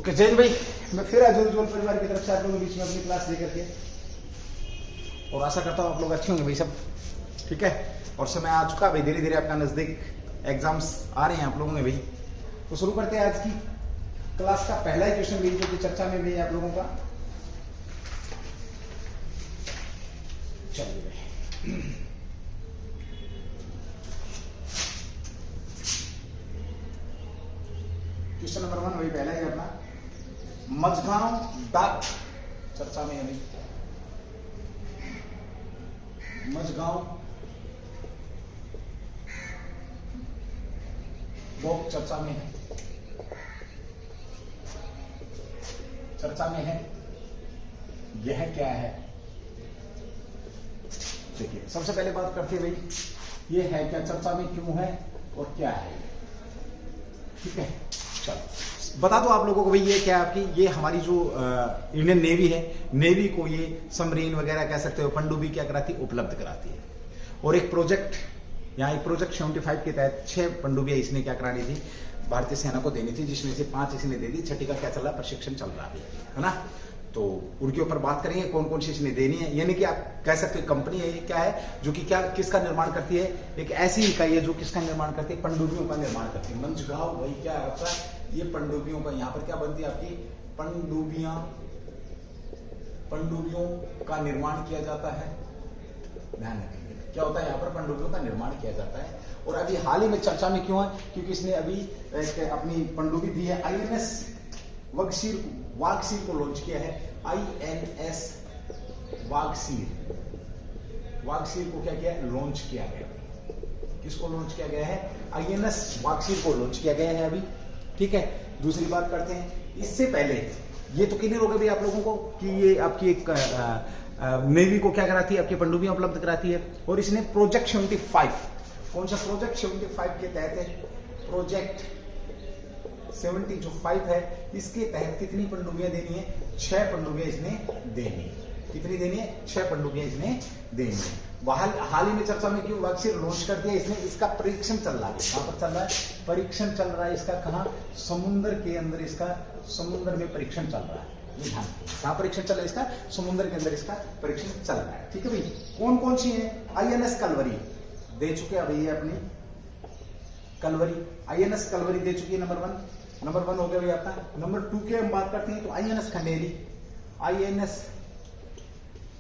Okay Jain भाई, मैं फिर आज उज्ज्वल परिवार की तरफ से आप लोगों के बीच में अपनी क्लास लेकर के, और आशा करता हूँ आप लोग अच्छे होंगे भाई सब, ठीक है। और समय आ चुका भाई, धीरे धीरे आपका नजदीक एग्जाम्स आ रहे हैं आप लोगों में भाई। तो शुरू करते हैं आज की क्लास का पहला ही क्वेश्चन भाई, जो कि चर्चा में भी है आप लोगों का। चलिए भाई, क्वेश्चन नंबर 1 वही पहला ही अपना मझगांव डाक चर्चा में है भाई। मझगांव डाक चर्चा में है, चर्चा में है। यह क्या है? देखिए सबसे पहले बात करते हैं भाई, ये है क्या, चर्चा में क्यों है और क्या है, ठीक है। चलो बता दो आप लोगों को भाई, ये क्या है आपकी, ये हमारी जो इंडियन नेवी है, नेवी को ये सबमरीन वगैरह कह सकते हो, पनडुब्बी क्या कराती है, उपलब्ध कराती है। और एक प्रोजेक्ट, यहाँ एक प्रोजेक्ट 75 के तहत 6 पनडुब्बियां इसने क्या करानी थी, भारतीय सेना को देनी थी, जिसमें से 5 इसने दे दी, 6ठी का क्या चल रहा है, प्रशिक्षण चल रहा है ना। तो उनके ऊपर बात करेंगे कौन कौन सी इसने देनी है। यानी कि आप कह सकते हो कंपनी है, क्या है जो कि क्या किसका निर्माण करती है, एक ऐसी इकाई है जो किसका निर्माण करती है, पनडुब्बियों का निर्माण करती है। मंझगांव वही क्या होता है, ये पनडुब्बियों का, यहाँ पर क्या बनती है आपकी, पनडुब्बियां, पनडुब्बियों का निर्माण किया जाता है। ध्यान रखेंगे क्या होता है यहाँ पर, पनडुब्बियों का निर्माण किया जाता है। और अभी हाल ही में चर्चा में क्यों है, क्योंकि इसने अभी अपनी पनडुब्बी दी है INS वागसीर को लॉन्च किया है। INS वागसीर को क्या किया, लॉन्च किया गया। किसको लॉन्च किया गया है, INS वागसीर को लॉन्च किया गया है अभी, ठीक है। दूसरी बात करते हैं, इससे पहले ये तो क्लियर हो गया भाई आप लोगों को कि ये आपकी एक नेवी को क्या कराती है, आपकी पनडुब्बियां उपलब्ध कराती है। और इसने प्रोजेक्ट 75, कौन सा प्रोजेक्ट 75 के तहत है, प्रोजेक्ट 75 है, इसके तहत कितनी पनडुब्बियां देनी है, 6 पनडुब्बियां इसने देनी है। कितनी देनी है, 6 पनडुब्बियां इसने देनी है। हाल ही में चर्चा में क्यों, वागसीर लॉन्च कर दिया इसने, इसका परीक्षण चल रहा है। कहां पर चल रहा है, परीक्षण चल रहा है इसका, कहां, समुद्र के अंदर, इसका समुद्र में परीक्षण चल रहा है। ये ध्यान, कहां परीक्षण चल रहा है इसका, समुद्र के अंदर इसका परीक्षण चल रहा है, ठीक है भाई। कौन कौन सी है, INS कलवरी दे चुके हैं अभी, ये अपनी कलवरी, INS कलवरी दे चुकी है, नंबर 1 हो गया भाई आपका। नंबर 2 की हम बात करते हैं तो INS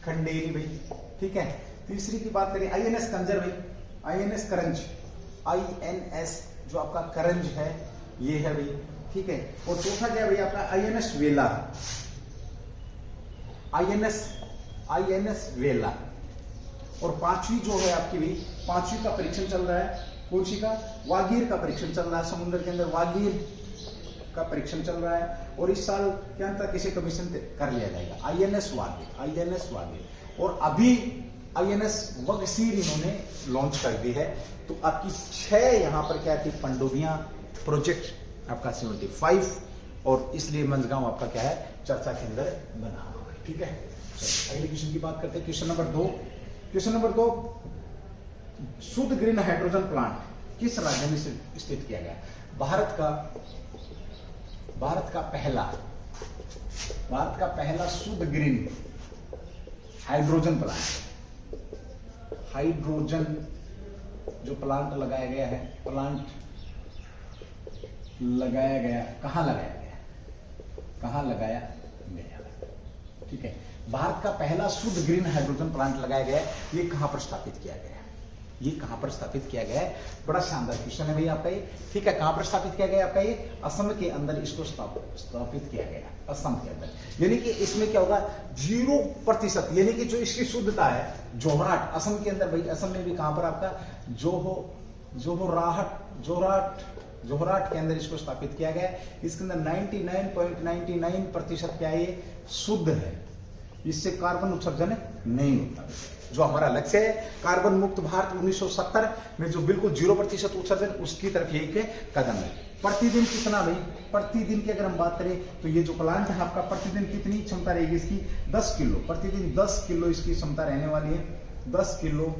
खंडेरी भाई, ठीक है। तीसरी की बात करें INS कंजर भाई, INS करंज, INS जो आपका करंज है ये है भाई, ठीक है। और चौथा क्या है भाई आपका, INS वेला, INS वेला। और 5वीं जो है आपकी भाई, 5वीं का परीक्षण चल रहा है, कौन सी का, वागीर का परीक्षण चल रहा है, समुद्र के अंदर वागीर का परीक्षण चल रहा है। और इस साल के अंत तक इसे कमीशन कर लिया जाएगा, INS वागीर। और अभी INS वागसीर इन्होंने लॉन्च कर दी है। तो आपकी 6 यहां पर क्या थी, पनडुब्बियां, प्रोजेक्ट आपका 75, और इसलिए मंझगांव आपका क्या है, चर्चा के अंदर बना हुआ है, ठीक है। अगले क्वेश्चन की बात करते हैं, क्वेश्चन नंबर 2, शुद्ध ग्रीन हाइड्रोजन प्लांट किस राज्य में स्थित किया गया, भारत का पहला शुद्ध ग्रीन हाइड्रोजन जो प्लांट लगाया गया, कहां लगाया गया, ठीक है। भारत का पहला शुद्ध ग्रीन हाइड्रोजन प्लांट लगाया गया, ये कहां पर स्थापित किया गया है, बड़ा शानदार क्वेश्चन है भाई आपका ये, ठीक है। कहां पर स्थापित किया गया आपका ये, असम के अंदर इसको स्थापित किया गया, असम के अंदर। यानी कि इसमें क्या होगा, 0%, यानी कि जो इसकी शुद्धता है, जोहराट, असम के अंदर भाई, असम में भी कहां पर आपका जोहराट के अंदर इसको स्थापित किया गया। इसके अंदर 99.99% क्या है, ये शुद्ध है, इससे कार्बन उत्सर्जन नहीं होता। जो हमारा लक्ष्य है, कार्बन मुक्त भारत 1970 में जो बिल्कुल 0% उत्सर्जन, उसकी तरफ एक कदम है। प्रतिदिन कितना भाई, प्रतिदिन की अगर हम बात करें तो ये जो प्लांट है आपका, प्रतिदिन कितनी क्षमता रहेगी इसकी, 10 किलो, प्रतिदिन 10 किलो इसकी क्षमता रहने वाली है। 10 किलो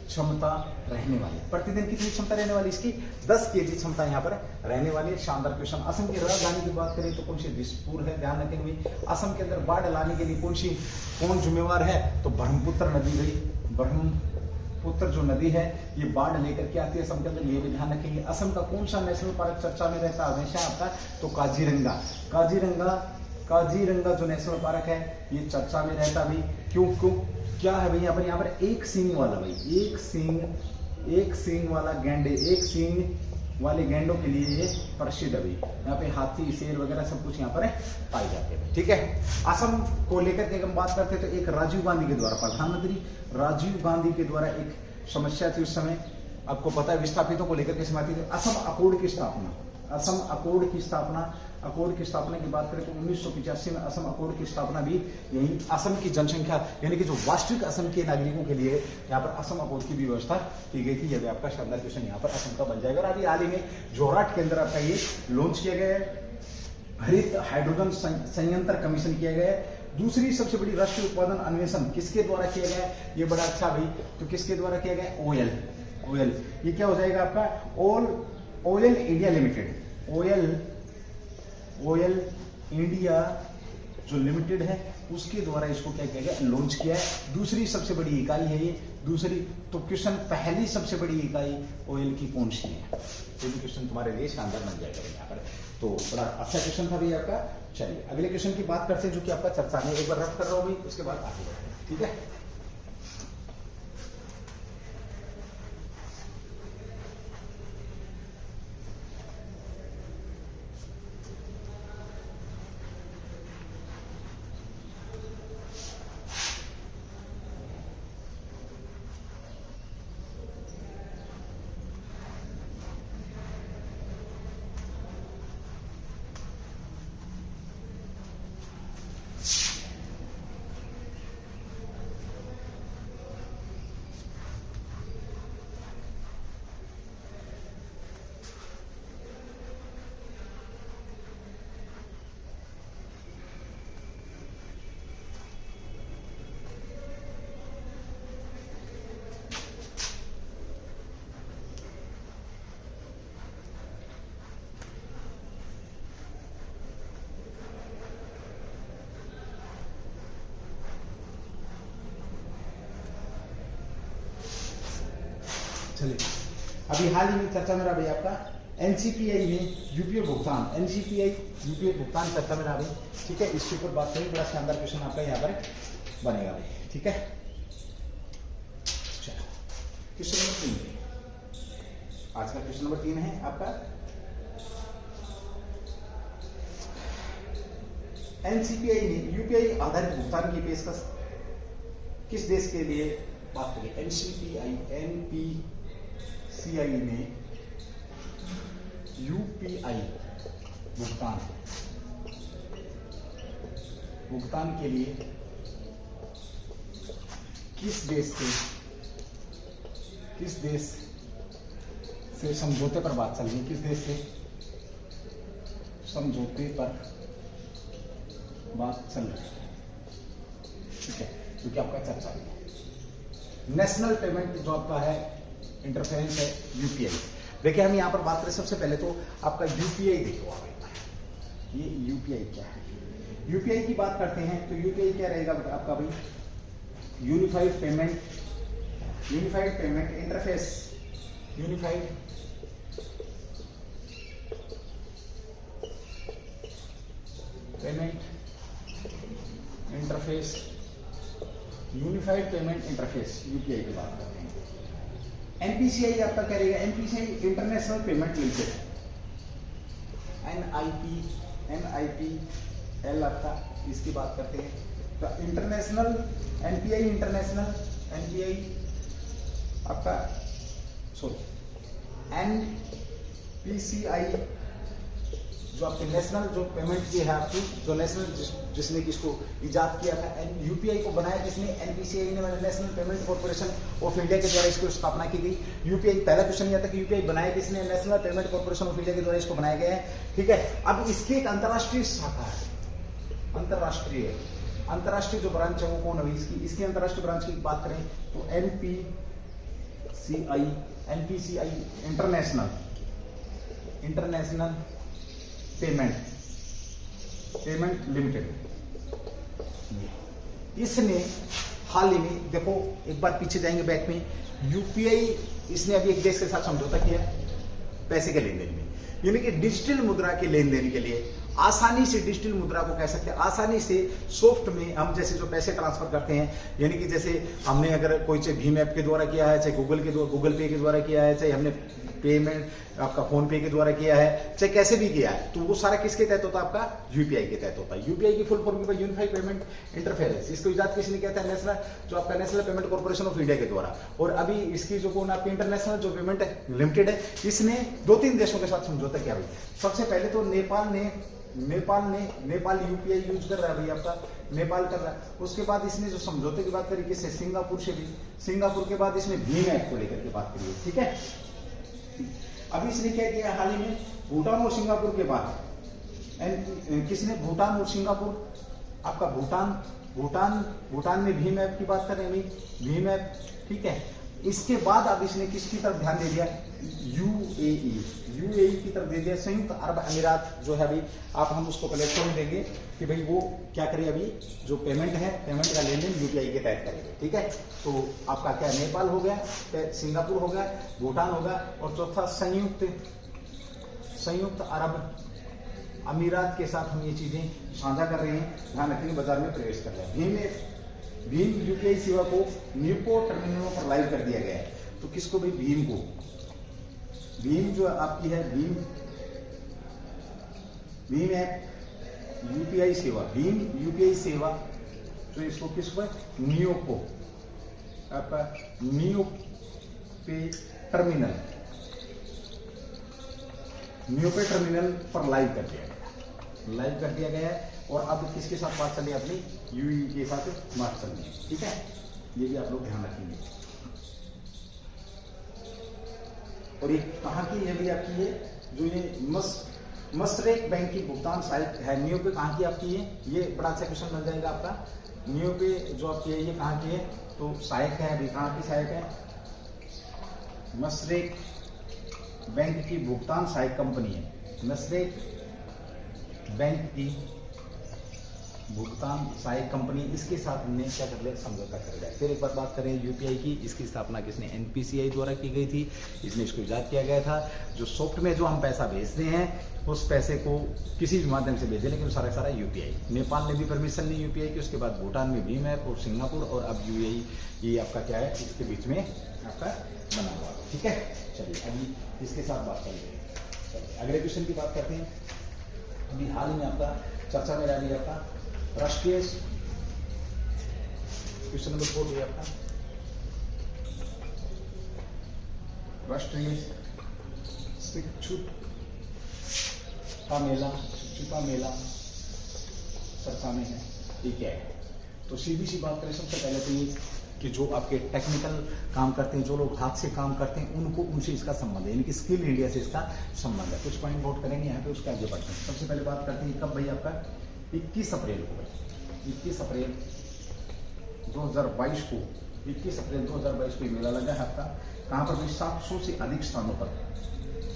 क्षमता रहने वाली। प्रतिदिन कितनी क्षमता रहने वाली इसकी? 10 kg क्षमता यहाँ पर रहने वाली है। शानदार क्वेश्चन। असम की राजधानी की बात करें तो कौन सी? दिसपुर है। ध्यान रखेंगे असम के अंदर बाढ़ लाने के लिए कौन जिम्मेवार है? तो ब्रह्मपुत्र नदी गई। ब्रह्मपुत्र जो नदी है ये बाढ़ लेकर के आती है असम के अंदर, ये भी ध्यान रखेंगे। असम का कौन सा नेशनल पार्क चर्चा में रहता है हमेशा आपका? तो काजीरंगा जो नेशनल पार्क है ये चर्चा में रहता है भाई। क्यों? क्या है भाई यहाँ पर एक सींग वाला भाई, एक सींग वाला गैंडे, एक सींग वाले गैंडों के लिए ये प्रसिद्ध है भाई। यहाँ पे हाथी, शेर वगैरह सब कुछ यहाँ पर पाए जाते हैं। ठीक है, असम को लेकर के हम बात करते हैं तो एक राजीव गांधी के द्वारा, प्रधानमंत्री राजीव गांधी के द्वारा एक समस्या थी उस समय, आपको पता है, विस्थापितों को लेकर के समाप्ति थी। असम अकॉर्ड की स्थापना की बात करें तो 1985 में असम अकॉर्ड की स्थापना भी यही असम की जनसंख्या यानी कि जो वास्तविक असम के नागरिकों के लिए यहाँ पर असम अकॉर्ड की भी व्यवस्था की गई थी। यह आपका शानदार क्वेश्चन यहाँ पर असम का बन जाएगा। और अभी हाल ही में जोरहाट के अंदर आपका ये लॉन्च किया गया है, हरित हाइड्रोजन संयंत्र कमीशन किया गया है। दूसरी सबसे बड़ी राष्ट्रीय उत्पादन अन्वेषण किसके द्वारा किया गया है? ये बड़ा अच्छा भाई, तो किसके द्वारा किया गया? ओयल। ये क्या हो जाएगा आपका? Oil India limited, oil India जो लिमिटेड है उसके द्वारा इसको क्या किया गया? लॉन्च किया है। दूसरी सबसे बड़ी इकाई है ये। दूसरी तो क्वेश्चन, पहली सबसे बड़ी इकाई ओयल की कौन सी है? ये भी क्वेश्चन तुम्हारे लिए शानदार बन जाएगा यहाँ पर। तो बड़ा अच्छा क्वेश्चन था भैया आपका। चलिए अगले क्वेश्चन की बात करते हैं जो कि आपका चर्चा में, एक बार रफ कर रहा हूँ भाई, उसके बाद आगे बढ़ते हैं। ठीक है, चलिए अभी हाल ही में चर्चा में रहा भाई आपका एनसीपीआई में यूपीआई भुगतान चर्चा में रहा भाई। ठीक है, इसके ऊपर बात करें, बड़ा शानदार क्वेश्चन आपका यहाँ पर बनेगा भाई। ठीक है, चलो क्वेश्चन नंबर 3, आज का क्वेश्चन नंबर 3 है आपका एनसीपीआई ने यूपीआई आधारित भुगतान की पेशकश किस देश के लिए बात करें? एनपीसीआई ने यूपीआई भुगतान के लिए किस देश से समझौते पर बात चल रही है? किस देश से समझौते पर बात चल रही है? ठीक है, क्योंकि आपका चर्चा है नेशनल पेमेंट जो आपका है इंटरफेरेंस है यूपीआई। देखिए हम यहाँ पर बात करें, सबसे पहले तो आपका यूपीआई देखो आप, ये यूपीआई क्या है? यूपीआई की बात करते हैं तो यूपीआई क्या रहेगा आपका भाई? Unified payment interface, unified payment interface UPI की बात करते हैं। एनपीसीआई आपका क्या रहेगा? NPCI international payment limited, NIPL आपका, इसकी बात करते हैं। तो इंटरनेशनल एनपीआई आपका एनपीसीआई जो आपके नेशनल जो पेमेंट की है आपकी, जो नेशनल जिसने किसको इजाद किया था, यूपीआई को बनाया किसने? एनपीसीआई ने, national payment corporation of India के द्वारा इसको स्थापना की गई। यूपीआई पहला क्वेश्चन यह था कि यूपीआई बनाया किसने? National payment corporation of India के द्वारा इसको बनाया गया है। ठीक है, अब इसकी एक अंतरराष्ट्रीय शाखा है, अंतरराष्ट्रीय जो ब्रांच है वो कौन है इसकी? इसकी अंतरराष्ट्रीय ब्रांच की बात करें तो NPCI इंटरनेशनल पेमेंट लिमिटेड, इसने हाल ही में, देखो एक बार पीछे जाएंगे बैक में, यूपीआई इसने अभी एक देश के साथ समझौता किया पैसे के लेन देन में, यानी कि डिजिटल मुद्रा के लेन देन के लिए आसानी से, डिजिटल मुद्रा को कह सकते हैं आसानी से सॉफ्ट में हम जैसे जो पैसे ट्रांसफर करते हैं, यानी कि जैसे हमने अगर कोई चाहे भीम ऐप के द्वारा किया है, चाहे गूगल पे के द्वारा किया है, चाहे हमने पेमेंट आपका फोन पे के द्वारा किया है, चाहे कैसे भी किया है, तो वो सारा किसके तहत होता है? आपका यूपीआई के तहत होता है। यूपीआई की full form unified payment interference, इसको इजाद किसने किया था? नेशनल, जो आपका national payment corporation of India के द्वारा। और अभी इसकी जो कौन आपकी इंटरनेशनल जो पेमेंट लिमिटेड है, इसने 2-3 देशों के साथ समझौता किया भाई। सबसे पहले तो नेपाल यूपीआई यूज कर रहा है भाई, आपका नेपाल कर रहा है। उसके बाद इसने जो समझौते की बात करी किससे? सिंगापुर से भी। सिंगापुर के बाद इसने भीम ऐप को लेकर के बात करी है, ठीक है। अभी इसने क्या किया हाल ही में? भूटान और सिंगापुर के बाद किसने? भूटान और सिंगापुर, आपका भूटान में भीम ऐप की बात कर रहे हैं भाई, भीम ऐप, ठीक है। इसके बाद अब इसने किसकी तरफ ध्यान दे दिया? यूएई की तरफ दे दिया, संयुक्त अरब अमीरात जो है अभी आप हम उसको प्लेटफॉर्म देंगे कि भाई वो क्या करे, अभी जो पेमेंट है, पेमेंट का लेन देन यूपीआई के तहत करेंगे, ठीक है। तो आपका क्या, नेपाल हो गया, सिंगापुर हो गया, भूटान होगा, और चौथा संयुक्त अरब अमीरात के साथ हम ये चीजें साझा कर रहे हैं, ध्यान रखेंगे, बाजार में प्रवेश कर रहे हैं। भीम यूपीआई सेवा को न्यूको टर्मिनलों पर लाइव कर दिया गया है। तो किसको भाई? भीम को। भीम जो आपकी है, भीम ऐप यूपीआई सेवा, भीम यूपीआई सेवा, तो इसको किसको? नियोको, आपका नियो पे टर्मिनल पर लाइव कर दिया गया है। और अब किसके साथ बात चली? अपनी यूएई के साथ बात चल रही है, ठीक है। ये भी आप लोग ध्यान रखेंगे। और ये कहाँ की है भी आपकी? ये जो ये मसरेक बैंक की भुगतान साइट है, नियो पे कहाँ की आपकी है? ये बड़ा अच्छा क्वेश्चन बन जाएगा आपका। नियो पे जो आपकी है ये कहाँ की है? तो सहायक है, अभी कहाँ की सहायक है? मसरेक बैंक की भुगतान सहायक कंपनी है, मसरेक बैंक की भुगतान सहायक कंपनी, इसके साथ हमने क्या कर लिया? समझौता कर लिया। फिर एक बार बात करें यूपीआई की, इसकी स्थापना किसने? एनपीसीआई द्वारा की गई थी, इसमें इसको इजाद किया गया था। जो सॉफ्ट में जो हम पैसा भेजते हैं, उस पैसे को किसी भी माध्यम से भेजें, लेकिन सारा यूपीआई। नेपाल ने भी परमिशन ली यूपीआई की, उसके बाद भूटान में भीम ऐप, और सिंगापुर, और अब यूएई, ये आपका क्या है? इसके बीच में आपका बना हुआ, ठीक है। चलिए अभी इसके साथ बात करेंगे। चलिए अगले क्वेश्चन की बात करते हैं। अभी हाल में आपका चर्चा में रह गया आपका राष्ट्रीय, क्वेश्चन नंबर 4 है आपका, राष्ट्रीय शिक्षुता मेला चर्चा में है, ठीक है। तो सीधी सी बात करें, सबसे पहले तो ये कि जो आपके टेक्निकल काम करते हैं, जो लोग हाथ से काम करते हैं, उनसे इसका संबंध है, यानी कि स्किल इंडिया से इसका संबंध है। कुछ पॉइंट नोट करेंगे यहाँ पे, उसके आगे बढ़ते हैं। सबसे पहले बात करते हैं कब भाई? आपका 21 अप्रैल को, 21 अप्रैल 2022 को, 21 अप्रैल 2022 को मेला लगा है आपका। कहाँ पर भी? 700 से अधिक स्थानों पर,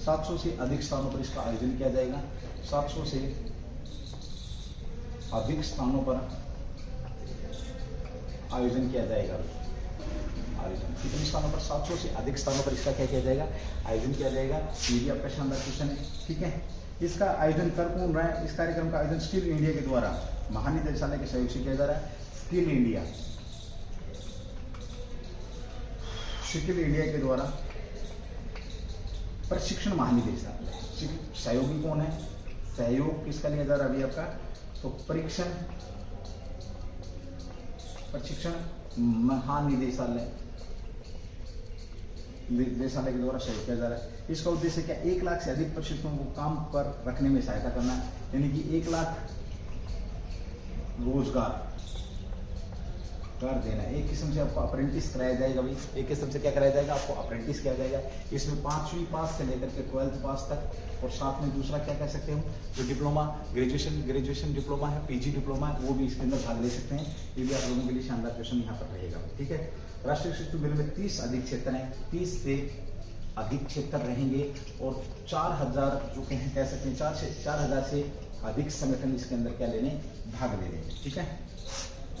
700 से अधिक स्थानों पर इसका आयोजन किया जाएगा। 700 से अधिक स्थानों पर आयोजन किया जाएगा। आयोजन कितने स्थानों पर? 700 से अधिक स्थानों पर इसका क्या किया जाएगा? आयोजन किया जाएगा। ये भी आपका शानदार क्वेश्चन है, ठीक है। इसका आयोजन कर कौन रहा है? इस कार्यक्रम का आयोजन स्किल इंडिया के द्वारा महानिदेशालय के सहयोग से किया जा रहा है। स्किल इंडिया के द्वारा प्रशिक्षण महानिदेशालय, सहयोगी कौन है? सहयोग किसका लिया जा रहा है अभी आपका? तो प्रशिक्षण महानिदेशालय के द्वारा सहयोग किया जा रहा है। इसका उद्देश्य क्या? 1 लाख से अधिक प्रशिक्षुओं को काम पर रखने में सहायता करना, यानी कि 1 लाख रोजगार कर देना। एक किस्म से आपको अप्रेंटिस कराया जाएगा भाई, एक किस्म से क्या कराया जाएगा, आपको अप्रेंटिस किया जाएगा। इसमें 5वीं पास से लेकर के 12th पास तक, और साथ में दूसरा क्या कह सकते हो, जो डिप्लोमा ग्रेजुएशन डिप्लोमा है, पीजी डिप्लोमा है, वो भी इसके अंदर भाग ले सकते हैं। ये भी आप लोगों के लिए शानदार क्वेश्चन यहाँ पर रहेगा। ठीक है, राष्ट्रीय शिक्षु बिल में 30 अधिक क्षेत्र हैं, 30 से अधिक क्षेत्र रहेंगे, और 4000 जो कह सकते हैं 4000 से अधिक संगठन इसके अंदर क्या लेने, भाग ले लेंगे। ठीक है,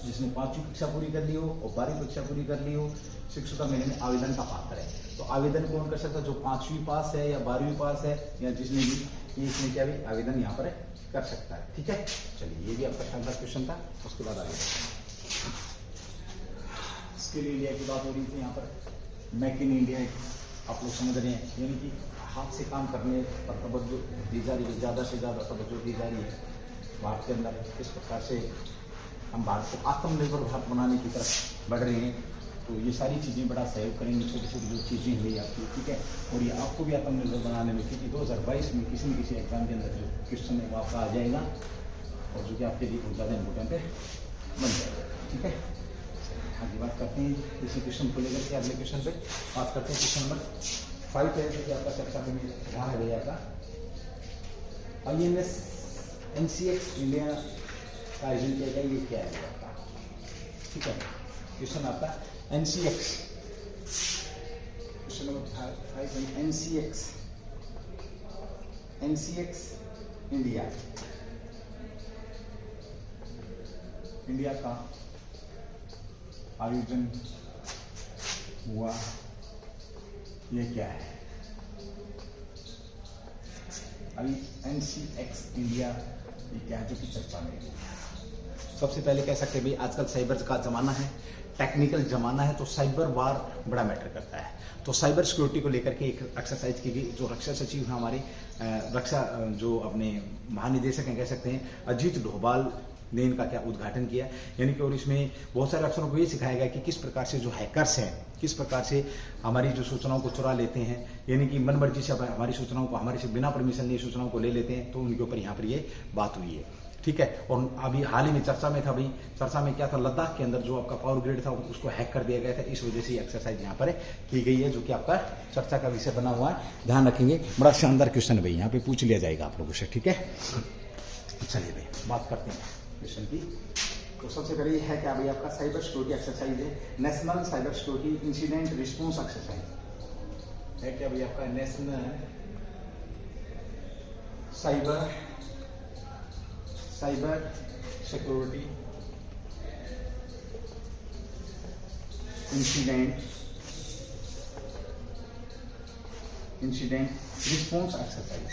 जिसने 5वीं कक्षा पूरी कर ली हो और 12वीं कक्षा पूरी कर ली हो, शिक्षुता मेले में आवेदन का पात्र है। तो आवेदन कौन कर सकता है, जो 5वीं पास है या 12वीं पास है, या जिसने भी इसमें क्या भी आवेदन यहाँ पर कर सकता है। ठीक है, चलिए ये भी आपका शानदार क्वेश्चन था। उसके बाद आगे स्किल इंडिया की बात हो रही थी यहाँ पर, मेक इन इंडिया आप लोग समझ रहे हैं, यानी कि हाथ से काम करने पर तवज्जो दी जा रही है, ज़्यादा से ज़्यादा तवज्जो दी जा रही है। भारत के अंदर किस प्रकार से हम भारत को आत्मनिर्भर भारत बनाने की तरफ बढ़ रहे हैं, तो ये सारी चीज़ें बड़ा सहयोग करेंगी। छोटी छोटी जो चीज़ें हुई आपकी, ठीक है, और ये आपको भी आत्मनिर्भर बनाने में, क्योंकि 2022 में किसी न किसी एग्जाम के अंदर जो क्वेश्चन है वो आपका आ जाएगा, और जो कि आपके लिए बहुत ज़्यादा इम्पोर्टेंट है बन जाएगा। ठीक है, आगे बात करते हैं इसी क्वेश्चन को लेकर के। अगले क्वेश्चन पे बात करते हैं, क्वेश्चन नंबर 5 है जो कि आपका चर्चा में वहाँ है भैया का INS NCX इंडिया का आयोजन किया गया, ये क्या है आपका। ठीक है, क्वेश्चन आपका NCX, क्वेश्चन नंबर 5 है NCX इंडिया का आयोजन हुआ, ये क्या है। अभी NCX इंडिया ये क्या है जो कि चर्चा में है। सबसे पहले कह सकते हैं भाई आजकल साइबर का ज़माना है, टेक्निकल ज़माना है, तो साइबर वार बड़ा मैटर करता है। तो साइबर सिक्योरिटी को लेकर के एक एक्सरसाइज की गई, जो रक्षा सचिव हैं हमारे, रक्षा जो अपने महानिदेशक हैं कह सकते हैं, अजीत डोभाल ने इनका क्या उद्घाटन किया, यानी कि, और इसमें बहुत सारे अफसरों को ये सिखाया गया कि किस प्रकार से जो हैकर्स हैं, किस प्रकार से हमारी जो सूचनाओं को चुरा लेते हैं, यानी कि मन मर्जी से हमारी सूचनाओं को, हमारे से बिना परमिशन लिए सूचनाओं को ले लेते हैं, तो उनके ऊपर यहाँ पर ये बात हुई है। ठीक है, और अभी हाल ही में चर्चा में था भाई, चर्चा में क्या था, लद्दाख के अंदर जो आपका पावर ग्रिड था उसको हैक कर दिया गया था, इस वजह से एक्सरसाइज यहाँ पर की गई है, जो कि आपका चर्चा का विषय बना हुआ है। ध्यान रखेंगे, बड़ा शानदार क्वेश्चन है भाई, यहाँ पे पूछ लिया जाएगा आप लोगों से। ठीक है, चलिए भाई बात करते हैं क्वेश्चन की। तो सबसे पहले है क्या भाई, आपका साइबर सिक्योरिटी एक्सरसाइज है, national cyber security incident response exercise है क्या भाई, आपका national cyber security incident response exercise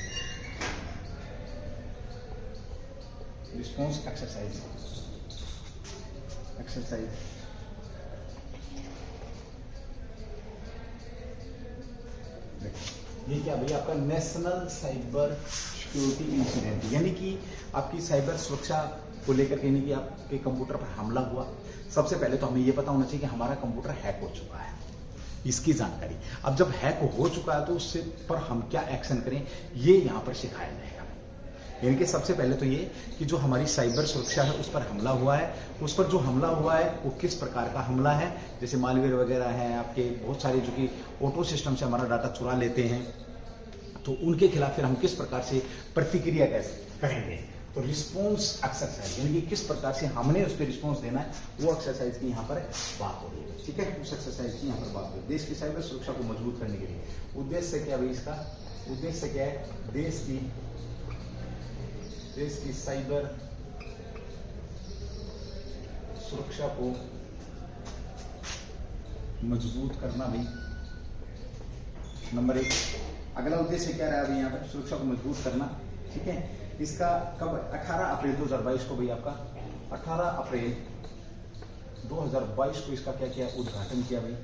ये क्या भैया, आपका नेशनल साइबर सिक्योरिटी इंसिडेंट, यानी कि आपकी साइबर सुरक्षा को लेकर के, यानी कि आपके कंप्यूटर पर हमला हुआ। सबसे पहले तो हमें ये पता होना चाहिए कि हमारा कंप्यूटर हैक हो चुका है, इसकी जानकारी। अब जब हैक हो चुका है तो उससे पर हम क्या एक्शन करें, ये यहाँ पर सिखाया जाएगा। यानी कि सबसे पहले तो ये कि जो हमारी साइबर सुरक्षा है उस पर हमला हुआ है, उस पर जो हमला हुआ है वो किस प्रकार का हमला है, जैसे मालवेयर वगैरह है आपके बहुत सारे, जो कि ऑटो सिस्टम से हमारा डाटा चुरा लेते हैं, तो उनके खिलाफ फिर हम किस प्रकार से प्रतिक्रिया करेंगे। तो रिस्पॉन्स एक्सरसाइज, यानी कि किस प्रकार से हमने उस पर रिस्पॉन्स देना है, वो एक्सरसाइज की यहाँ पर बात हो रही है। ठीक है, उस एक्सरसाइज की यहाँ पर बात हो रही है। देश की साइबर सुरक्षा को मजबूत करने के लिए उद्देश्य क्या है, इसका उद्देश्य क्या है, देश की साइबर सुरक्षा को मजबूत करना भी नंबर 1। अगला उद्देश्य क्या रहा है यहाँ पर, सुरक्षा को मजबूत करना। ठीक है, इसका कब, 18 अप्रैल 2022 को भाई, आपका 18 अप्रैल 2022 को इसका क्या किया, उद्घाटन किया भाई।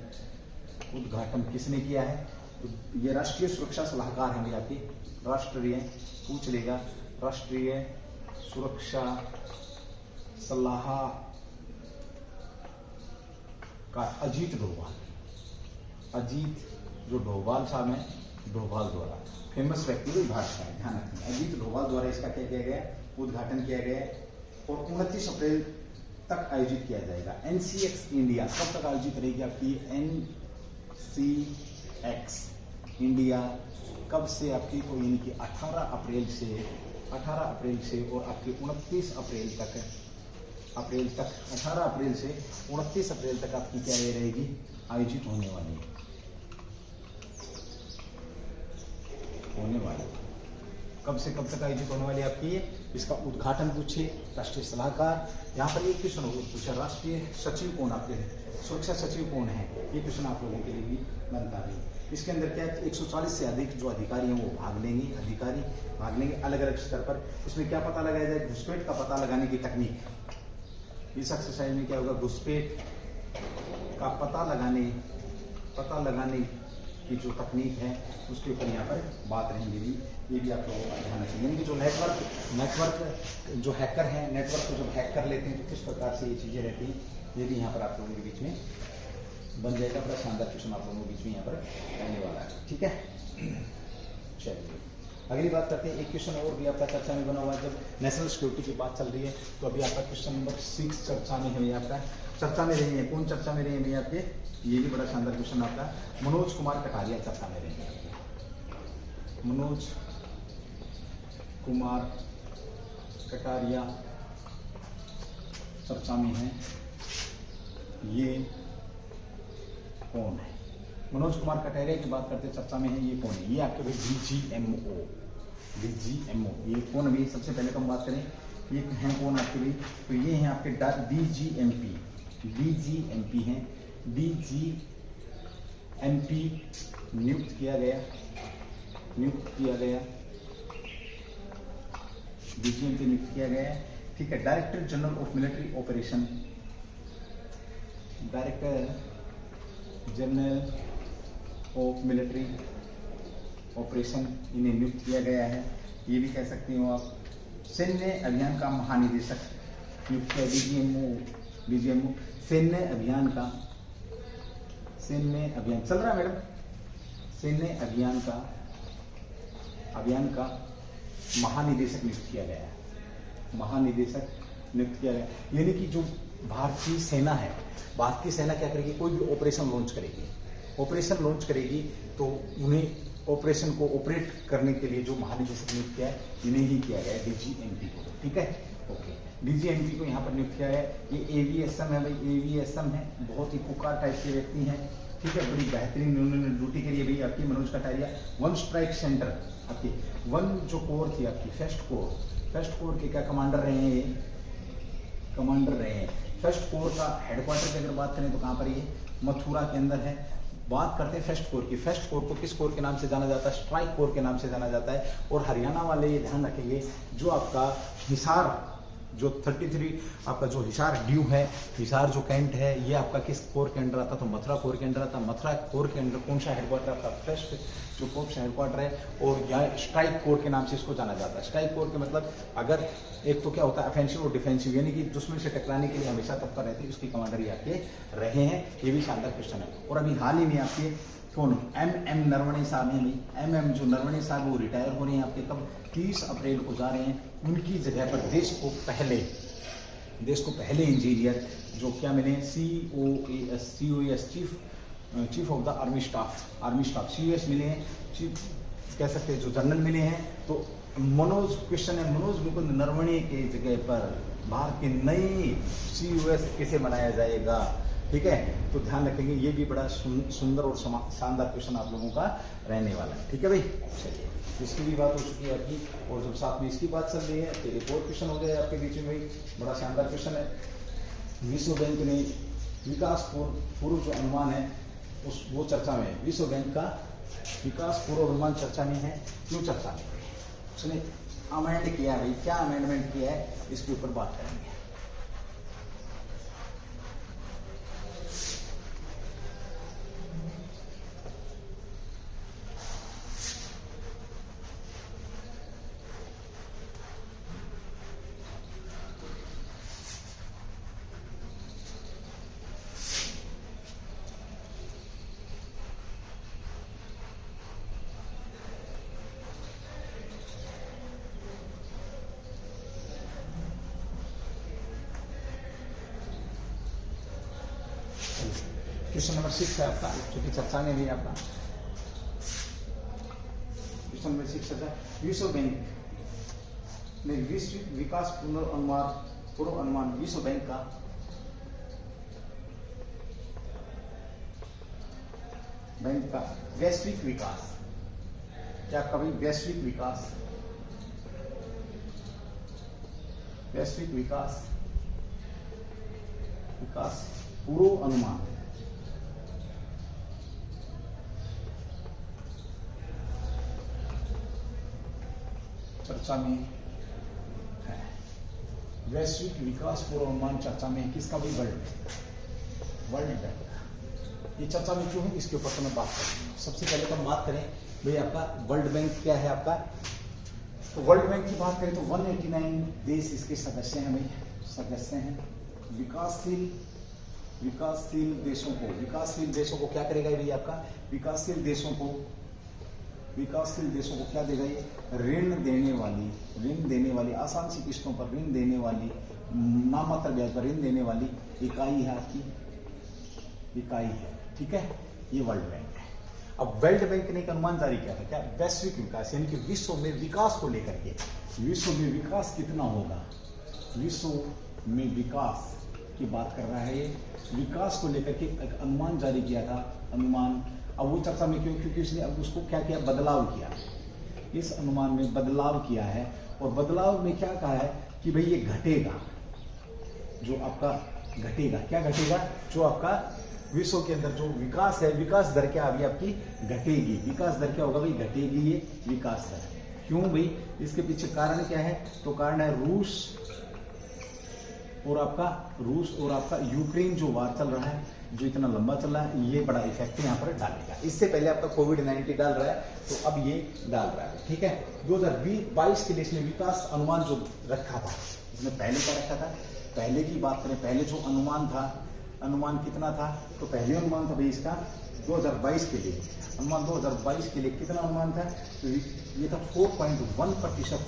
उद्घाटन किसने किया है, तो ये राष्ट्रीय सुरक्षा सलाहकार हैं भाई आपकी, राष्ट्रीय पूछ लेगा, राष्ट्रीय सुरक्षा सलाहकार अजीत जो डोभाल साहब हैं, डोभाल द्वारा, फेमस व्यक्ति भी भारत का है, ध्यान रखना, अजीत डोभाल द्वारा इसका क्या किया गया, उद्घाटन किया गया। और 29 अप्रैल तक आयोजित किया जाएगा। एनसीएक्स इंडिया कब तक आयोजित रहेगी आपकी? एनसीएक्स इंडिया कब से आपकी? तो यानी कि 18 अप्रैल से और आपके 29 अप्रैल तक 18 अप्रैल से 29 अप्रैल तक आपकी क्या रहेगी? आयोजित होने वाली कब से कब तक आयोजित होने वाली आपकी? इसका उद्घाटन पूछे राष्ट्रीय सलाहकार, यहाँ पर एक क्वेश्चन पूछा राष्ट्रीय सचिव कौन आपके, सुरक्षा सचिव कौन है, ये क्वेश्चन आप लोगों के लिए भी बनता है। इसके अंदर क्या है? 140 से अधिक जो अधिकारी हैं वो भाग लेंगे अलग अलग स्तर पर। इसमें क्या पता लगाया जाए? घुसपैठ का पता लगाने की तकनीक। इस एक्सरसाइज में क्या होगा? घुसपैठ का पता लगाने की जो तकनीक है उसके ऊपर यहाँ पर बात रहेंगी भी। ये भी आप लोगों का ध्यान रखिए। यानी कि जो नेटवर्क जो हैकर हैं, नेटवर्क को जब हैक कर लेते हैं तो किस प्रकार से ये चीज़ें रहती हैं, ये भी यहाँ पर आप लोगों के बीच में बन जाएगा। बड़ा शानदार क्वेश्चन आप लोगों के बीच में यहाँ पर रहने वाला है। ठीक है, चलिए अगली बात करते हैं। एक क्वेश्चन और भी आपका चर्चा में बना हुआ है। जब नेशनल सिक्योरिटी की बात चल रही है तो अभी आपका क्वेश्चन नंबर 6 चर्चा में है। आपका चर्चा में रही है, कौन चर्चा में रही है भैया आपके? ये भी बड़ा शानदार क्वेश्चन आपका। मनोज कुमार कटारिया चर्चा में रहेंगे। मनोज कुमार कटारिया चर्चा में है। ये कौन है? मनोज कुमार कटारिया की बात करते चर्चा में है, ये कौन है? ये आपके भाई डीजीएमओ। ये कौन है? सबसे पहले तो हम बात करें ये हैं कौन आपके भाई? तो ये हैं आपके डीजीएमपी हैं। डीजीएमपी नियुक्त किया गया डीजीएमपी नियुक्त किया गया है। ठीक है, director general of military operation, director general of military operation इन्हें नियुक्त किया गया है। ये भी कह सकते हो आप। सैन्य अभियान का महानिदेशक नियुक्त किया डीजीएमओ। सैन्य अभियान चल रहा है मैडम। सैन्य अभियान का महानिदेशक नियुक्त किया गया है। यानी कि जो भारतीय सेना है, भारतीय सेना क्या करेगी? कोई भी ऑपरेशन लॉन्च करेगी तो उन्हें ऑपरेशन को ऑपरेट करने के लिए जो महानिदेशक नियुक्त किया है, इन्हें ही किया गया है, डीजीएमपी को। ठीक है, ओके। डीजीएमपी को यहाँ पर नियुक्त किया है। ये एवीएसएम है भाई, एवीएसएम है, बहुत ही पुकार टाइप के व्यक्ति हैं। ठीक है, बड़ी बेहतरीन उन्होंने ड्यूटी करी है भाई आपकी Manoj Kataria. One strike centre आपकी वन जो कोर थी आपकी फर्स्ट कोर के क्या कमांडर रहे हैं? फर्स्ट कोर का हेडक्वार्टर की अगर बात करें तो कहाँ पर ये मथुरा के अंदर है। बात करते हैं फर्स्ट कोर की। फर्स्ट कोर को किस कोर के नाम से जाना जाता है? स्ट्राइक कोर के नाम से जाना जाता है। और हरियाणा वाले ये ध्यान रखेंगे, जो आपका हिसार जो 33 आपका जो हिसार ड्यू है, हिसार जो कैंट है, ये आपका किस कोर के अंडर आता? तो मथुरा कोर के अंडर आता। मथुरा कोर के अंडर कौन सा हेडक्वार्टर आपका? फर्स्ट जो कोर हेडक्वार्टर है। और यहाँ स्ट्राइक कोर के नाम से इसको जाना जाता है। स्ट्राइक कोर के मतलब अगर एक तो क्या होता है ऑफेंसिव और डिफेंसिव, यानी कि दुश्मन से टकराने के लिए हमेशा तत्पर रहते हैं, उसकी कमांडर ये आपके रहे हैं। ये भी शानदार क्वेश्चन है। और अभी हाल ही में आपके कौन? एम नरवणे साहब हैं। एम जो नरवणे साहब वो रिटायर हो रहे हैं आपके कब? 30 अप्रैल को जा रहे हैं। उनकी जगह पर देश को पहले इंजीनियर जो क्या मिले? COAS chief of the army staff COS मिले हैं, चीफ कह सकते हैं जो जनरल मिले हैं। तो क्वेश्चन है मनोज मुकुंद नरवणे के जगह पर भारत के नए COS किसे बनाया जाएगा? ठीक है, तो ध्यान रखेंगे। ये भी बड़ा सुंदर और शानदार क्वेश्चन आप लोगों का रहने वाला है। ठीक है भाई, चलिए इसकी भी बात हो चुकी है आपकी। और जब साथ में इसकी बात चल रही है तो एक और क्वेश्चन हो गया आपके बीच में भाई, बड़ा शानदार क्वेश्चन है। विश्व बैंक ने विकास पूर्व जो अनुमान है वो चर्चा में है। विश्व बैंक का विकास पूर्व अनुमान चर्चा में है। क्यों चर्चा में? उसने अमेंड किया भाई, क्या अमेंडमेंट किया है, इसके ऊपर बात करेंगे। क्वेश्चन नंबर 6 है आपका, चूंकि चर्चा में भी आपका क्वेश्चन नंबर 6 है विश्व बैंक में वैश्विक विकास पूर्वानुमान विश्व बैंक का वैश्विक विकास, क्या कभी वैश्विक विकास पूर्वानुमान चर्चा में है। वैश्विक विकास पूर्वानुमान चर्चा में किसका भी? World bank. ये चर्चा में क्यों है, इसके ऊपर तो मैं बात करूंगा। सबसे पहले तो हम बात करें भाई आपका वर्ल्ड बैंक क्या है आपका। तो वर्ल्ड बैंक की बात करें तो 189 देश इसके सदस्य हैं भाई, सदस्य हैं। विकासशील देशों को क्या करेगा ये भाई आपका? विकासशील देशों को क्या देगा ये? ऋण देने वाली आसान सी किस्तों पर ऋण देने वाली, नामात्र ब्याज पर ऋण देने वाली इकाई है आपकी, इकाई है। ठीक है, ये वर्ल्ड बैंक है। अब वर्ल्ड बैंक ने एक अनुमान जारी किया था, क्या? वैश्विक विकास, यानी कि विश्व में विकास को लेकर के, विश्व में विकास कितना होगा, विश्व में विकास की बात कर रहा है ये। विकास को लेकर के एक अनुमान जारी किया था, अनुमान। अब वो चर्चा में क्यों? क्योंकि उसने अब उसको क्या किया? बदलाव किया, इस अनुमान में बदलाव किया है। और बदलाव में क्या कहा है कि भाई ये घटेगा, जो आपका घटेगा। क्या घटेगा? जो आपका विश्व के अंदर जो विकास है, विकास दर क्या अभी आपकी घटेगी। विकास दर क्या होगा भाई? घटेगी ये विकास दर। क्यों भाई? इसके पीछे कारण क्या है? तो कारण है रूस और आपका यूक्रेन जो वार चल रहा है, जो इतना लंबा चल रहा है, ये बड़ा इफेक्ट यहाँ पर डालेगा। इससे पहले आपका कोविड-19 डाल रहा है, तो अब ये डाल रहा है। ठीक है, 2022 के लिए इसने विकास अनुमान जो रखा था, इसने पहले क्या रखा था? पहले की बात करें, पहले जो अनुमान था, अनुमान कितना था? तो पहले अनुमान था भाई इसका 2022 के लिए, अनुमान 2022 के लिए कितना अनुमान था? तो ये था 4.1%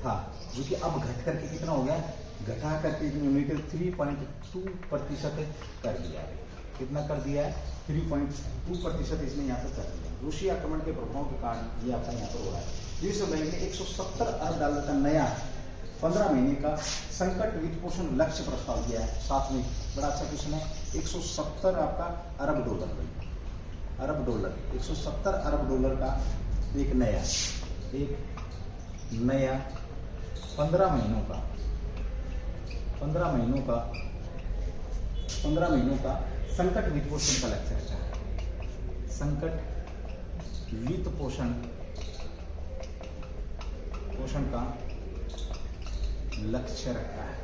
था, जो कि अब घट करके कितना हो गया? घटा करके 3.2% कर दिया है। कितना कर दिया है? 3.2% इसने यहाँ पर कर दिया। रूसी आक्रमण के प्रभाव के कारण ये आपका यहाँ पर हो रहा है। विश्व बैंक ने $170 अरब का नया 15 महीने का संकट वित्त पोषण लक्ष्य प्रस्ताव किया है। साथ में बड़ा अच्छा क्वेश्चन है, 170 आपका अरब डॉलर, 170 अरब डॉलर का एक नया 15 महीनों का संकट वित्त पोषण का लक्ष्य रखा है। संकट वित्त पोषण का लक्ष्य रखा है।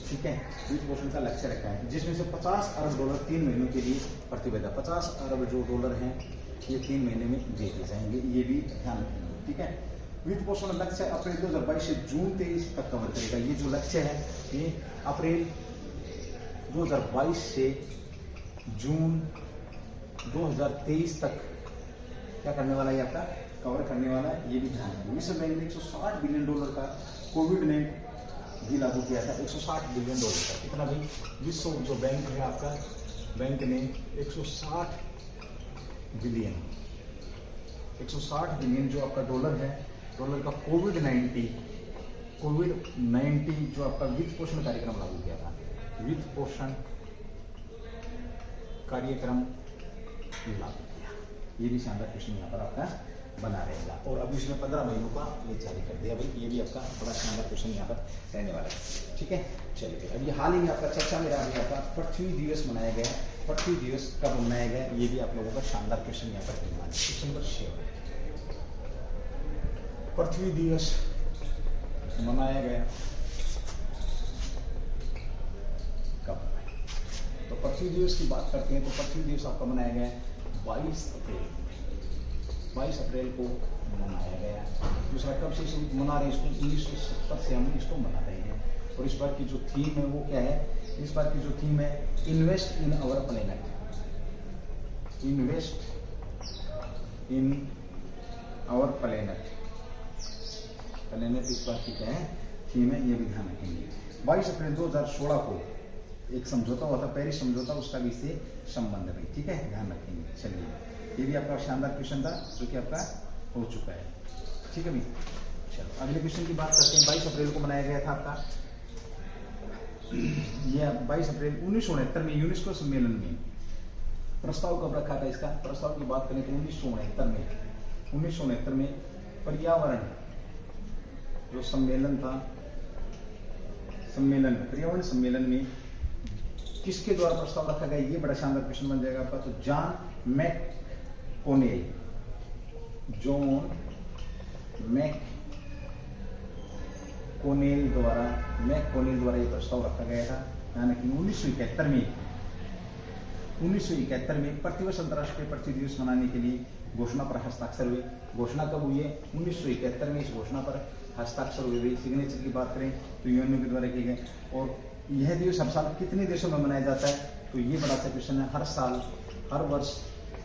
ठीक है, वित्त पोषण का लक्ष्य रखा है, जिसमें से $50 अरब 3 महीनों के लिए प्रतिबद्ध। 50 अरब जो डॉलर हैं ये 3 महीने में दे दिए जाएंगे, ये भी ध्यान रखेंगे। ठीक है, वित्त पोषण लक्ष्य अप्रैल 2022 से जून 23 तक कवर करेगा। ये जो लक्ष्य है ये अप्रैल 2022 से जून 2023 तक क्या करने वाला है? आपका कवर करने वाला है, ये भी ध्यान रखें। विश्व बैंक ने $160 बिलियन का कोविड ने भी लागू किया था। $160 बिलियन का कितना भाई? विश्व जो बैंक है आपका, बैंक ने 160 बिलियन जो आपका डॉलर है, डॉलर का कोविड-19 जो आपका वित्त पोषण कार्यक्रम लागू किया था। वित्त पोषण कार्यक्रम लागू किया, ये भी शानदार क्वेश्चन यहाँ पर आपका बना रहेगा। और अभी इसमें 15 महीनों का ये जारी कर दिया भाई, ये भी आपका बड़ा शानदार क्वेश्चन यहाँ पर रहने वाला है। ठीक है, चलिए अब ये हाल ही में आपका चर्चा में रहा आपका पृथ्वी दिवस मनाया गया। पृथ्वी दिवस कब मनाया गया? ये भी आप लोगों का शानदार क्वेश्चन यहाँ पर रहने वाला है। क्वेश्चन नंबर 6, पृथ्वी दिवस मनाया गया कब? तो पृथ्वी दिवस की बात करते हैं तो पृथ्वी दिवस आपका मनाया गया 22 अप्रैल को मनाया गया। दूसरा कब से मना रहे हैं इसको? 1970 से हम इसको मना रहे हैं। और इस बार की जो थीम है वो क्या है? इस बार की जो थीम है invest in our planet, invest in our planet. इस बार की क्या है? थीम है, ये भी ध्यान रखेंगे। 22 अप्रैल 2016 को एक समझौता हुआ था पेरिस समझौता, उसका भी इससे संबंध है, ठीक है, ध्यान रखेंगे। चलिए, ये भी आपका शानदार क्वेश्चन था जो कि आपका हो चुका है, ठीक है भाई। चलो अगले क्वेश्चन की बात करते हैं। 22 अप्रैल को मनाया गया था आपका, ये 22 अप्रैल 1969 में यूनेस्को सम्मेलन में प्रस्ताव कब रखा था इसका? प्रस्ताव की बात करें तो 1969 में पर्यावरण जो सम्मेलन था, पर्यावरण सम्मेलन में किसके द्वारा प्रस्ताव रखा गया? ये बड़ा शानदार क्वेश्चन बन जाएगा आपका। तो जॉन मैककोनेल द्वारा ये प्रस्ताव रखा गया था, यानी कि 1971 में प्रतिवर्ष अंतर्राष्ट्रीय पृथ्वी दिवस मनाने के लिए घोषणा पर हस्ताक्षर हुए। घोषणा कब हुई है? 1971 में इस घोषणा पर हस्ताक्षर हुए। सिग्नेचर की बात करें तो यूएनओ के द्वारा किए गए। और यह दिवस हर साल कितने देशों में मनाया जाता है? तो ये बड़ा सा क्वेश्चन है। हर वर्ष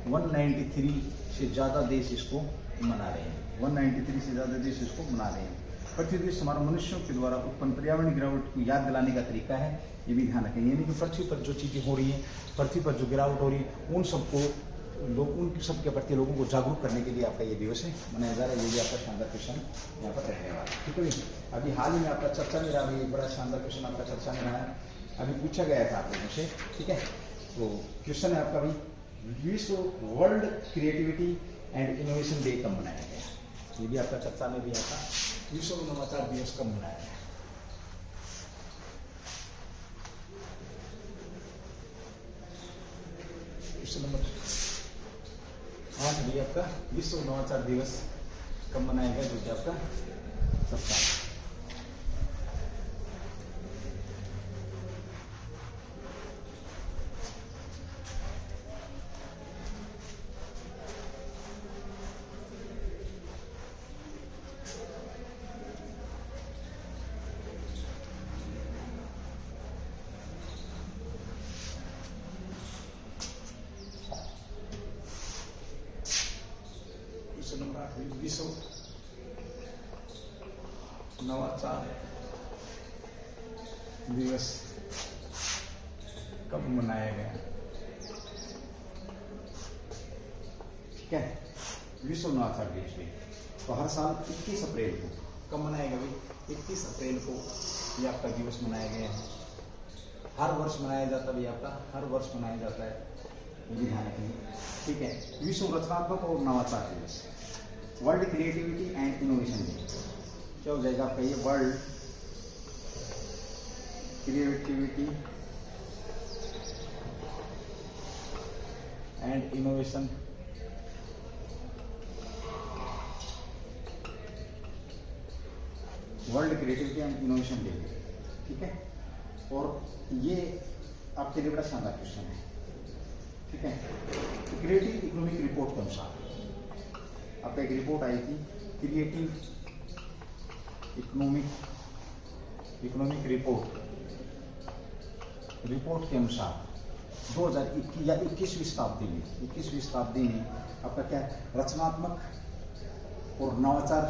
193 से ज्यादा देश इसको मना रहे हैं। 193 से ज्यादा देश इसको मना रहे हैं। पृथ्वी दिवस हमारे मनुष्यों के द्वारा उत्पन्न पर्यावरण गिरावट को याद दिलाने का तरीका है, ये भी ध्यान रखें। यानी कि पृथ्वी पर जो चीजें हो रही है, पृथ्वी पर जो गिरावट हो रही है, उन सबके प्रति लोगों को जागरूक करने के लिए आपका ये दिवस है मनाया जा रहा है। ये भी आपका शानदार क्वेश्चन यहाँ पर रहने वाला है, ठीक है भाई। अभी हाल ही में आपका चर्चा में रहा, एक बड़ा शानदार क्वेश्चन आपका चर्चा में रहा है, अभी पूछा गया था आप लोगों से, ठीक है। तो क्वेश्चन है आपका भाई, विश्व world creativity and innovation day कब मनाया गया? ये भी आपका चर्चा में भी आता, विश्व नवाचार दिवस कब मनाया गया? क्वेश्चन नंबर 8 भी आपका विश्व नवाचार दिवस कब मनाया गया, जो कि आपका 17। विश्व नवाचार दिवस कब मनाया गया? ठीक है, विश्व नवाचार दिवस भी तो हर साल 21 अप्रैल को कब मनाया गया भाई? 21 अप्रैल को ये आपका दिवस मनाया गया है। हर वर्ष मनाया जाता है भाई, आपका हर वर्ष मनाया जाता है, ये भी ध्यान रखेंगे, ठीक है। विश्व रचनात्मक और नवाचार दिवस, world creativity and innovation day, क्या हो जाएगा आपका ये? World creativity and innovation day, ठीक है। और ये आपके लिए बड़ा शानदार क्वेश्चन है, ठीक है। क्रिएटिव इकोनॉमिक रिपोर्ट के अनुसार आपका एक रिपोर्ट आई थी, क्रिएटिव इकोनॉमिक रिपोर्ट के अनुसार 2021 या 21वीं शताब्दी में आपका क्या रचनात्मक और नवाचार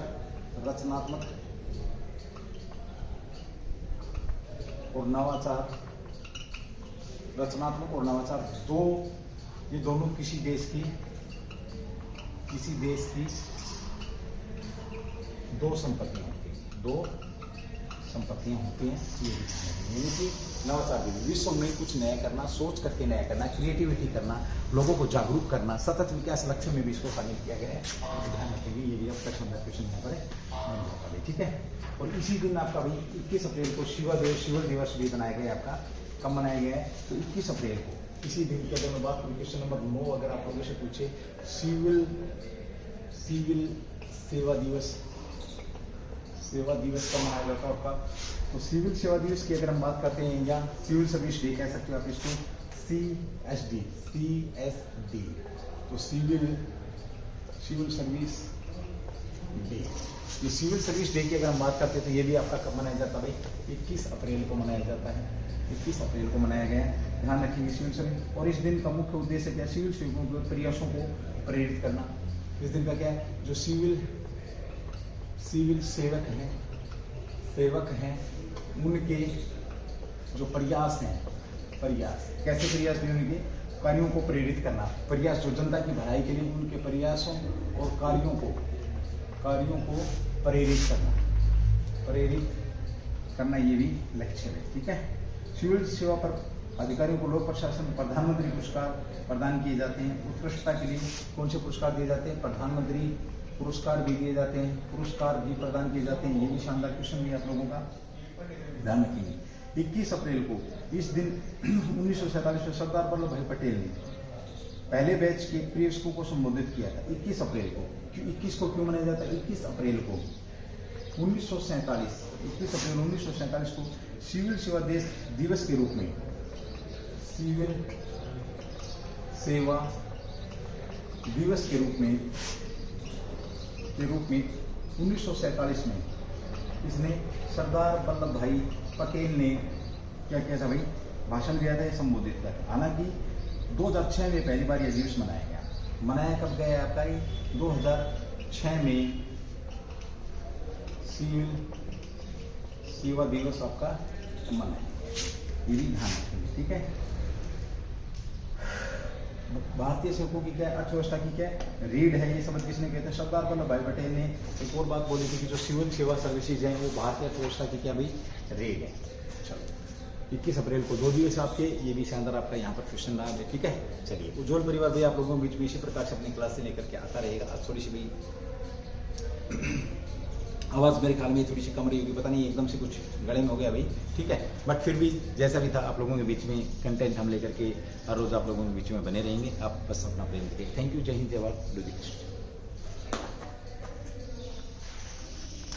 ये दोनों किसी देश की दो संपत्तियां होती हैं। यानी कि नवाचार विश्व में कुछ नया करना, सोच करके नया करना, क्रिएटिविटी करना, लोगों को जागरूक करना, सतत विकास लक्ष्य में भी इसको शामिल किया गया है। ध्यान रखेंगे, ये भी आपका शानदार क्वेश्चन यहाँ पर है, ठीक है। और इसी दिन आपका भाई 21 अप्रैल को शिवल दिवस भी बनाया गया। आपका कब मनाया गया है? तो 21 अप्रैल को, इसी दिन के अगर मैं बात करूँ, क्वेश्चन नंबर 9 अगर आप लोगों से पूछे, सिविल सेवा दिवस कब मनाया जाता है आपका? तो सिविल सेवा दिवस की अगर हम बात करते हैं, या सिविल सर्विस डे कह सकते हो आप इसको, CSD। तो सिविल सर्विस डे, ये सिविल सर्विस डे की अगर हम बात करते हैं तो ये भी आपका कब मनाया जाता है भाई? 21 अप्रैल को मनाया जाता है। 21 अप्रैल को मनाया गया है, ध्यान रखिए सिविल सर्विस। और इस दिन का मुख्य उद्देश्य क्या? सिविल सेवकों के प्रयासों को प्रेरित करना। इस दिन का क्या है? जो सिविल सेवक हैं, उनके जो प्रयास हैं प्रयास। कैसे प्रयास भी उनके कार्यों को प्रेरित करना, प्रयास जो जनता की भलाई के लिए उनके प्रयासों और कार्यों को प्रेरित करना ये भी लक्ष्य है। ठीक है। सिविल सेवा पर अधिकारियों को लोक प्रशासन प्रधानमंत्री पुरस्कार प्रदान किए जाते हैं। उत्कृष्टता के लिए कौन से पुरस्कार दिए जाते हैं? प्रधानमंत्री पुरस्कार भी दिए जाते हैं, पुरस्कार भी प्रदान किए जाते हैं। ये भी शानदार क्वेश्चन भी आप लोगों का ध्यान रखेंगे। 21 अप्रैल को इस दिन 1947 में सरदार वल्लभ भाई पटेल ने पहले बैच के प्रियस्कों को संबोधित किया था। 21 अप्रैल को 21 को क्यों मनाया जाता है? 21 अप्रैल को 1947 21 अप्रैल 1947 को सिविल सेवा दिवस के रूप में, सिविल सेवा दिवस के रूप में 1947 में इसने सरदार वल्लभ भाई पटेल ने क्या किया था भाई? भाषण दिया था, संबोधित किया था। हालांकि 2006 में पहली बार यह दिवस मनाया गया। मनाया कब गया आपका? 2006 में सिविल सेवा दिवस आपका मनाया, ये भी ध्यान रखेंगे। ठीक है। भारतीय सड़कों की क्या अर्थव्यवस्था की क्या रीढ़ है, ये समझ किसने कहते हैं? सरदार वल्लभ भाई पटेल ने एक और बात बोली थी कि जो सिविल सेवा सर्विसेज हैं वो भारतीय अर्थव्यवस्था की क्या भाई रीढ़ है। चलो 21 अप्रैल को 2 दिवस आपके, ये भी शानदार आपका यहाँ पर क्वेश्चन रहा है। ठीक है। चलिए, उज्ज्वल परिवार भी आप लोगों के बीच में इसी प्रकार से अपनी क्लास से लेकर के आता रहेगा। आज थोड़ी सी भी आवाज़ मेरे ख्याल में थोड़ी सी कम रही होगी, पता नहीं एकदम से कुछ गले में हो गया भाई। ठीक है। बट फिर भी जैसा भी था आप लोगों के बीच में कंटेंट हम लेकर के हर रोज़ आप लोगों के बीच में बने रहेंगे। आप बस अपना प्रेम करिए। Thank you. जय हिंद, जय भारत।